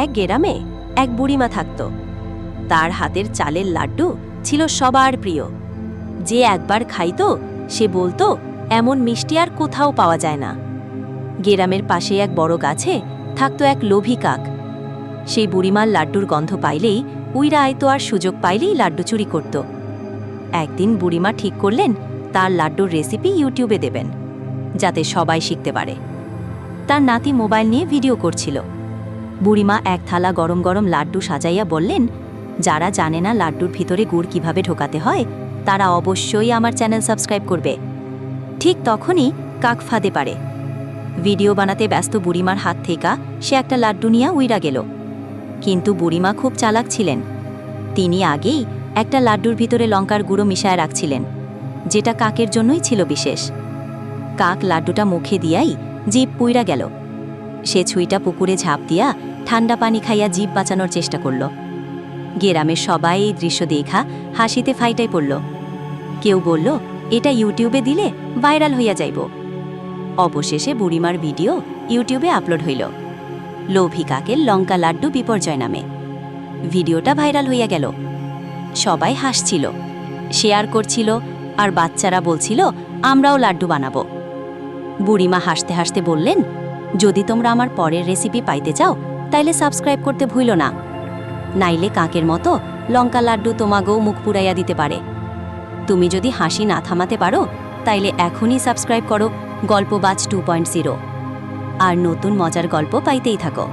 এক গ্রামে এক বুড়িমা থাকত। তার হাতের চালের লাড্ডু ছিল সবার প্রিয়। যে একবার খাইত সে বলতো এমন মিষ্টি আর কোথাও পাওয়া যায় না। গ্রামের পাশে এক বড় গাছে থাকত এক লোভী কাক। সেই বুড়িমার লাড্ডুর গন্ধ পাইলেই উইরা আইতো আর সুযোগ পাইলেই লাড্ডু চুরি করত। একদিন বুড়িমা ঠিক করলেন তার লাড্ডুর রেসিপি ইউটিউবে দেবেন, যাতে সবাই শিখতে পারে। তার নাতি মোবাইল নিয়ে ভিডিও করছিল। বুড়িমা এক থালা গরম গরম লাড্ডু সাজাইয়া বললেন, যারা জানে না লাড্ডুর ভিতরে গুড় কিভাবে ঢোকাতে হয় তারা অবশ্যই আমার চ্যানেল সাবস্ক্রাইব করবে। ঠিক তখনই কাক ফাঁদে পারে। ভিডিও বানাতে ব্যস্ত বুড়িমার হাত থেকে সে একটা লাড্ডু নিয়ে উইরা গেল। কিন্তু বুড়িমা খুব চালাক ছিলেন। তিনি আগেই একটা লাড্ডুর ভিতরে লঙ্কার গুঁড়ো মিশায় রাখছিলেন, যেটা কাকের জন্যই ছিল বিশেষ। কাক লাড্ডুটা মুখে দিয়াই জিভ পুইরা গেল। সে ছুঁইটা পুকুরে ঝাঁপ দিয়া ঠান্ডা পানি খাইয়া জিভ বাঁচানোর চেষ্টা করল। গ্রামের সবাই এই দৃশ্য দেখা হাসিতে ফাইটাই পড়ল। কেউ বলল, এটা ইউটিউবে দিলে ভাইরাল হইয়া যাইব। অবশেষে বুড়িমার ভিডিও ইউটিউবে আপলোড হইল, লোভী কাকের লঙ্কা লাড্ডু বিপর্যয় নামে। ভিডিওটা ভাইরাল হইয়া গেল। সবাই হাসছিল, শেয়ার করছিল, আর বাচ্চারা বলছিল আমরাও লাড্ডু বানাবো। বুড়িমা হাসতে হাসতে বললেন, যদি তোমরা আমার পরের রেসিপি পাইতে চাও তাইলে সাবস্ক্রাইব করতে ভুলো না, নাইলে কাকের মতো লঙ্কা লাড্ডু তোমাকেও মুখ পুরাইয়া দিতে পারে। তুমি যদি হাসি না থামাতে পারো তাইলে এখনই সাবস্ক্রাইব করো গল্পবাজ 2.0, আর নতুন মজার গল্প পাইতেই থাকো।